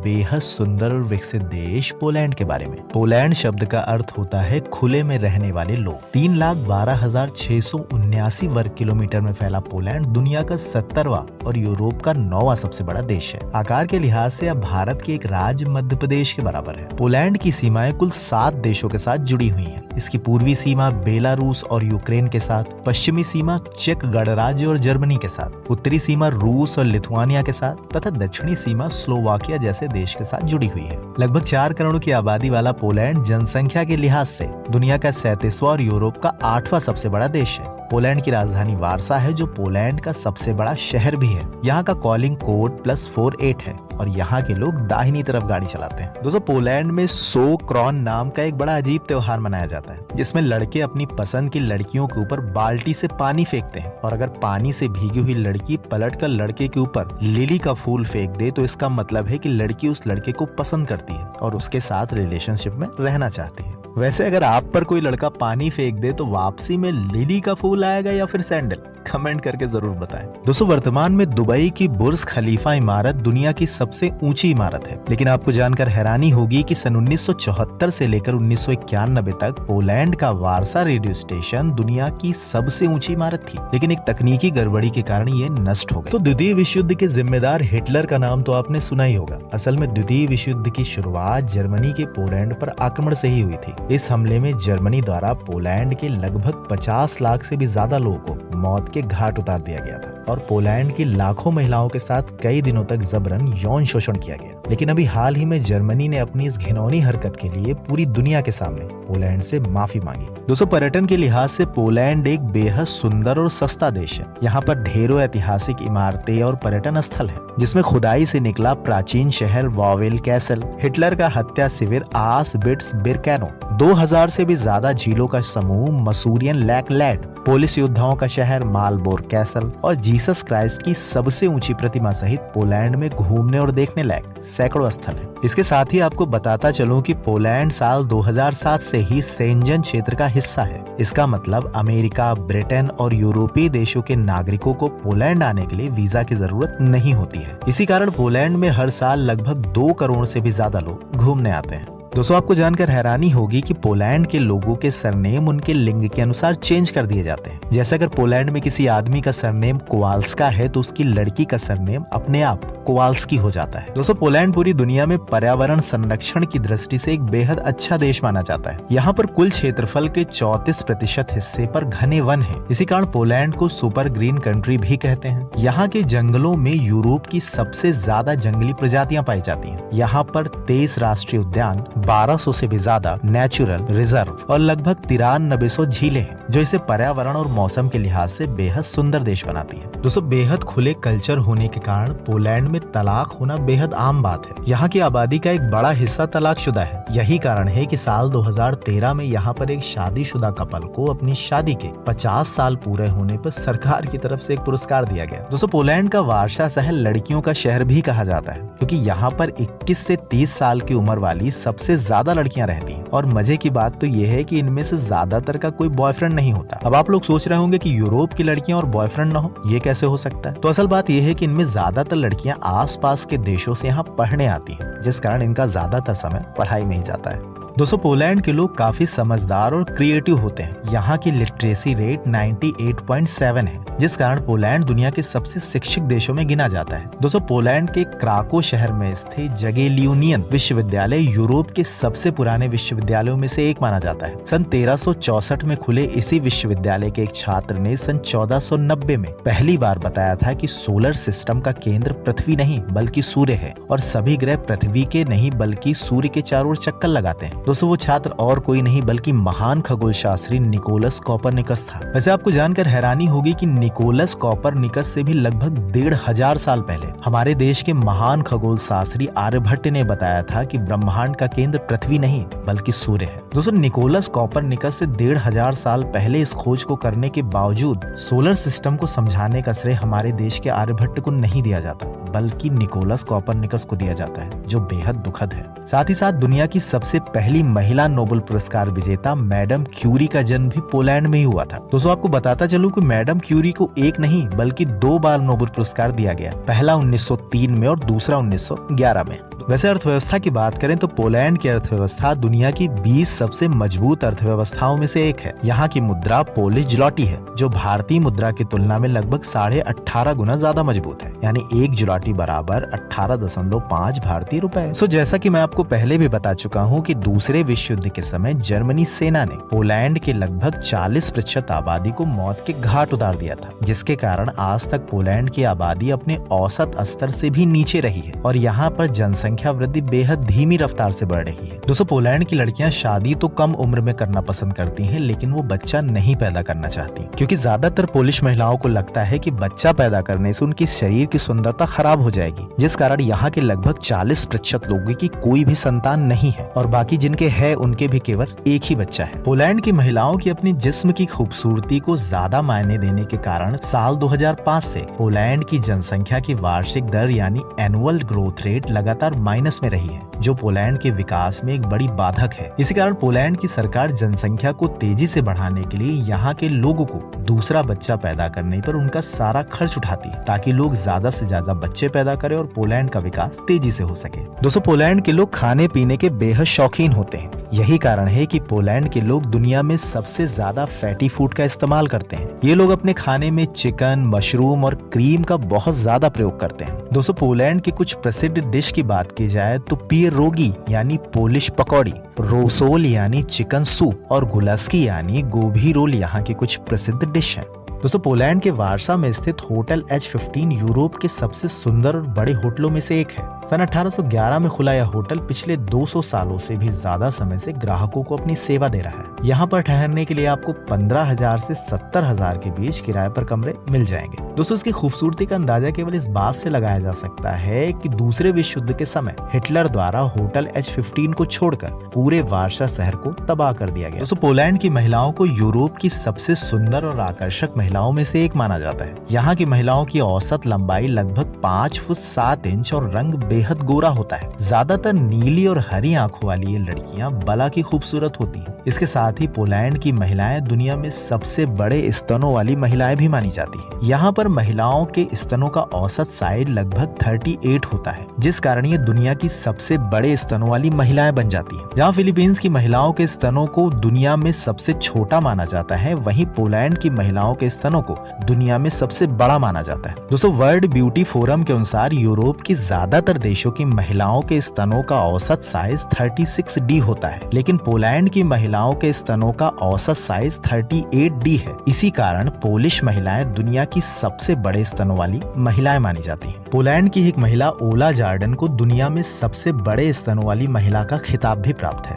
बेहद सुंदर और विकसित देश पोलैंड के बारे में। पोलैंड शब्द का अर्थ होता है खुले में रहने वाले लोग। 3,12,679 वर्ग किलोमीटर में फैला पोलैंड दुनिया का 70वां और यूरोप का 9वां सबसे बड़ा देश है। आकार के लिहाज से अब भारत के एक राज्य मध्य प्रदेश के बराबर है। पोलैंड की सीमाएं कुल 7 देशों के साथ जुड़ी हुई हैं। इसकी पूर्वी सीमा बेलारूस और यूक्रेन के साथ, पश्चिमी सीमा चेक गणराज्य और जर्मनी के साथ, उत्तरी सीमा रूस और लिथुआनिया के साथ तथा दक्षिणी सीमा स्लोवाकिया जैसे देश के साथ जुड़ी हुई है। लगभग 4 करोड़ की आबादी वाला पोलैंड जनसंख्या के लिहाज से दुनिया का 37वां और यूरोप का 8वां सबसे बड़ा देश है। पोलैंड की राजधानी वार्सा है, जो पोलैंड का सबसे बड़ा शहर भी है। यहाँ का कॉलिंग कोड +48 है और यहाँ के लोग दाहिनी तरफ गाड़ी चलाते हैं। दोस्तों, पोलैंड में सोक्रॉन नाम का एक बड़ा अजीब त्योहार मनाया जाता है, जिसमें लड़के अपनी पसंद की लड़कियों के ऊपर बाल्टी से पानी फेंकते हैं और अगर पानी से भीगी हुई लड़की पलटकर लड़के के ऊपर लिली का फूल फेंक दे तो इसका मतलब है कि लड़की उस लड़के को पसंद करती है और उसके साथ रिलेशनशिप में रहना चाहती है। वैसे अगर आप पर कोई लड़का पानी फेंक दे तो वापसी में लिली का फूल आएगा या फिर सैंडल? कमेंट करके जरूर बताएं। दोस्तों, वर्तमान में दुबई की बुर्ज खलीफा इमारत दुनिया की सबसे ऊंची इमारत है, लेकिन आपको जानकर हैरानी होगी कि सन 1974 से लेकर 1991 तक पोलैंड का वार्सा रेडियो स्टेशन दुनिया की सबसे ऊंची इमारत थी, लेकिन एक तकनीकी गड़बड़ी के कारण ये नष्ट हो गई। तो द्वितीय विश्व युद्ध के जिम्मेदार हिटलर का नाम तो आपने सुना ही होगा। असल में द्वितीय विश्व युद्ध की शुरुआत जर्मनी के पोलैंड पर आक्रमण से ही हुई थी। इस हमले में जर्मनी द्वारा पोलैंड के लगभग 50 लाख से भी ज्यादा लोगों को मौत के घाट उतार दिया गया था और पोलैंड की लाखों महिलाओं के साथ कई दिनों तक जबरन यौन शोषण किया गया। लेकिन अभी हाल ही में जर्मनी ने अपनी इस घिनौनी हरकत के लिए पूरी दुनिया के सामने पोलैंड से माफी मांगी। दोस्तों, पर्यटन के लिहाज से पोलैंड एक बेहद सुंदर और सस्ता देश है। यहाँ पर ढेरों ऐतिहासिक इमारतें और पर्यटन स्थल है, जिसमें खुदाई से निकला प्राचीन शहर वॉवेल कैसल, हिटलर का हत्या शिविर आसबिट्स बिरकैनो, 2000 से भी ज्यादा झीलों का समूह मसूरियन लेक लैंड, पुलिस योद्धाओं का शहर मालबोर कैसल और जीसस क्राइस्ट की सबसे ऊंची प्रतिमा सहित पोलैंड में घूमने और देखने लायक सैकड़ों स्थल हैं। इसके साथ ही आपको बताता चलूं कि पोलैंड साल 2007 से ही शेंजन क्षेत्र का हिस्सा है। इसका मतलब अमेरिका, ब्रिटेन और यूरोपीय देशों के नागरिकों को पोलैंड आने के लिए वीजा की जरूरत नहीं होती है। इसी कारण पोलैंड में हर साल लगभग 2 करोड़ से भी ज्यादा लोग घूमने आते हैं। दोस्तों, आपको जानकर हैरानी होगी कि पोलैंड के लोगों के सरनेम उनके लिंग के अनुसार चेंज कर दिए जाते हैं। जैसे अगर पोलैंड में किसी आदमी का सरनेम कोवाल्स्का है तो उसकी लड़की का सरनेम अपने आप कोवाल्स्की हो जाता है। दोस्तों, पोलैंड पूरी दुनिया में पर्यावरण संरक्षण की दृष्टि से एक बेहद अच्छा देश माना जाता है। यहाँ पर कुल क्षेत्रफल के 34% हिस्से पर घने वन है। इसी कारण पोलैंड को सुपर ग्रीन कंट्री भी कहते हैं। यहाँ के जंगलों में यूरोप की सबसे ज्यादा जंगली प्रजातियां पाई जाती हैं। यहाँ पर 23 राष्ट्रीय उद्यान, 1200 से भी ज्यादा नेचुरल रिजर्व और लगभग 9300 झीलें हैं, जो इसे पर्यावरण और मौसम के लिहाज से बेहद सुंदर देश बनाती है। दोस्तों, बेहद खुले कल्चर होने के कारण पोलैंड में तलाक होना बेहद आम बात है। यहाँ की आबादी का एक बड़ा हिस्सा तलाकशुदा है। यही कारण है कि साल 2013 में यहाँ पर एक शादीशुदा कपल को अपनी शादी के 50 साल पूरे होने पर सरकार की तरफ से एक पुरस्कार दिया गया। दोस्तों, पोलैंड का वार्सा शहर लड़कियों का शहर भी कहा जाता है, क्योंकि यहाँ पर 21 से 30 साल की उम्र वाली सबसे ज्यादा लड़कियां रहती हैं। और मजे की बात तो ये है कि इनमें से ज्यादातर का कोई बॉयफ्रेंड नहीं होता। अब आप लोग सोच रहे होंगे कि यूरोप की लड़कियां और बॉयफ्रेंड ना हो, ये कैसे हो सकता है? तो असल बात ये है कि इनमें ज्यादातर लड़कियां आसपास के देशों से यहाँ पढ़ने आती हैं, जिस कारण इनका ज्यादातर समय पढ़ाई में ही जाता है। दोस्तों, पोलैंड के लोग काफी समझदार और क्रिएटिव होते हैं। यहाँ की लिटरेसी रेट 98.7 है, जिस कारण पोलैंड दुनिया के सबसे शिक्षित देशों में गिना जाता है। दोस्तों, पोलैंड के क्राको शहर में स्थित जगेलियूनियन विश्वविद्यालय यूरोप के सबसे पुराने विश्वविद्यालयों में से एक माना जाता है। सन 1364 में खुले इसी विश्वविद्यालय के एक छात्र ने सन 1490 में पहली बार बताया था कि सोलर सिस्टम का केंद्र पृथ्वी नहीं बल्कि सूर्य है और सभी ग्रह पृथ्वी के नहीं बल्कि सूर्य के चारों ओर चक्कर लगाते हैं। दोस्तों, वो छात्र और कोई नहीं बल्कि महान खगोल शास्त्री निकोलस कॉपरनिकस था। वैसे आपको जानकर हैरानी होगी कि निकोलस कॉपरनिकस से भी लगभग 1500 साल पहले हमारे देश के महान खगोल शास्त्री आर्यभट्ट ने बताया था कि ब्रह्मांड का केंद्र पृथ्वी नहीं बल्कि सूर्य है। दोस्तों, निकोलस कॉपरनिकस से 1500 साल पहले इस खोज को करने के बावजूद सोलर सिस्टम को समझाने का श्रेय हमारे देश के आर्यभट्ट को नहीं दिया जाता, बल्कि निकोलस कॉपरनिकस को दिया जाता है, जो बेहद दुखद है। साथ ही साथ दुनिया की सबसे पहली महिला नोबेल पुरस्कार विजेता मैडम क्यूरी का जन्म भी पोलैंड में ही हुआ था। दोस्तों आपको बताता चलूं कि मैडम क्यूरी को एक नहीं बल्कि 2 बार नोबेल पुरस्कार दिया गया, पहला 1903 में और दूसरा 1911 में। वैसे अर्थव्यवस्था की बात करें तो पोलैंड की अर्थव्यवस्था दुनिया की 20 सबसे मजबूत अर्थव्यवस्थाओं में से एक है। यहाँ की मुद्रा पोलिश ज़्लॉटी है, जो भारतीय मुद्रा की तुलना में लगभग 18.5 गुना ज्यादा मजबूत है, यानी 1 ज़्लॉटी बराबर 18.5 भारतीय रुपए। सो जैसा कि मैं आपको पहले भी बता चुका हूँ कि दूसरे विश्व युद्ध के समय जर्मनी सेना ने पोलैंड के लगभग 40% आबादी को मौत के घाट उतार दिया था, जिसके कारण आज तक पोलैंड की आबादी अपने औसत स्तर से भी नीचे रही है और यहाँ पर जनसंख्या वृद्धि बेहद धीमी रफ्तार से बढ़ रही है। दोस्तों पोलैंड की लड़कियां शादी तो कम उम्र में करना पसंद करती हैं, लेकिन वो बच्चा नहीं पैदा करना चाहती, क्योंकि ज्यादातर पोलिश महिलाओं को लगता है कि बच्चा पैदा करने से उनकी शरीर की सुंदरता खराब हो जाएगी, जिस कारण यहाँ के लगभग 40% लोगों की कोई भी संतान नहीं है और बाकी जिनके है उनके भी केवल एक ही बच्चा है। पोलैंड की महिलाओं की अपने जिस्म की खूबसूरती को ज्यादा मायने देने के कारण साल 2005 से पोलैंड की जनसंख्या की वार्षिक दर यानी एनुअल ग्रोथ रेट लगातार माइनस में रही है, जो पोलैंड के विकास में एक बड़ी बाधक है। इसी कारण पोलैंड की सरकार जनसंख्या को तेजी से बढ़ाने के लिए यहाँ के लोगों को दूसरा बच्चा पैदा करने पर उनका सारा खर्च उठाती है, ताकि लोग ज्यादा से ज्यादा बच्चे पैदा करें और पोलैंड का विकास तेजी से हो सके। दोस्तों पोलैंड के लोग खाने पीने के बेहद शौकीन होते हैं। यही कारण है कि पोलैंड के लोग दुनिया में सबसे ज्यादा फैटी फूड का इस्तेमाल करते हैं। ये लोग अपने खाने में चिकन, मशरूम और क्रीम का बहुत ज्यादा प्रयोग करते हैं। दोस्तों पोलैंड की कुछ प्रसिद्ध डिश की बात की जाए तो पियरोगी यानी पोलिश पकौड़ी, रोसोल यानी चिकन सूप और गुलास्की यानी गोभी रोल यहाँ की कुछ प्रसिद्ध डिश है। दोस्तों पोलैंड के वार्सा में स्थित होटल H15 यूरोप के सबसे सुंदर और बड़े होटलों में से एक है। सन 1811 में खुला यह होटल पिछले 200 सालों से भी ज्यादा समय से ग्राहकों को अपनी सेवा दे रहा है। यहाँ पर ठहरने के लिए आपको 15,000 से 70,000 के बीच किराए पर कमरे मिल जाएंगे। दोस्तों इसकी खूबसूरती का अंदाजा केवल इस बात से लगाया जा सकता है कि दूसरे विश्व युद्ध के समय हिटलर द्वारा होटल H15 को छोड़कर पूरे वार्सा शहर को तबाह कर दिया गया। दोस्तों पोलैंड की महिलाओं को यूरोप की सबसे सुंदर और आकर्षक महिलाओं में से एक माना जाता है। यहाँ की महिलाओं की औसत लंबाई लगभग 5 फुट 7 इंच और रंग बेहद गोरा होता है। ज्यादातर नीली और हरी आंखों वाली ये लड़कियां बला की खूबसूरत होती हैं। इसके साथ ही पोलैंड की महिलाएं दुनिया में सबसे बड़े स्तनों वाली महिलाएं भी मानी जाती हैं। यहाँ पर महिलाओं के स्तनों का औसत साइज लगभग 38 होता है, जिस कारण ये दुनिया की सबसे बड़े स्तनों वाली महिलाएं बन जाती हैं। जहाँ फिलीपींस की महिलाओं के स्तनों को दुनिया में सबसे छोटा माना जाता है, वहीं पोलैंड की महिलाओं के स्तनों को दुनिया में सबसे बड़ा माना जाता है। दोस्तों वर्ल्ड ब्यूटी फोरम के अनुसार यूरोप की ज्यादातर देशों की महिलाओं के स्तनों का औसत साइज 36D होता है, लेकिन पोलैंड की महिलाओं के स्तनों का औसत साइज 38D है। इसी कारण पोलिश महिलाएं दुनिया की सबसे बड़े स्तनों वाली महिलाएं मानी जाती हैं। पोलैंड की एक महिला ओला जार्डन को दुनिया में सबसे बड़े स्तनों वाली महिला का खिताब भी प्राप्त है।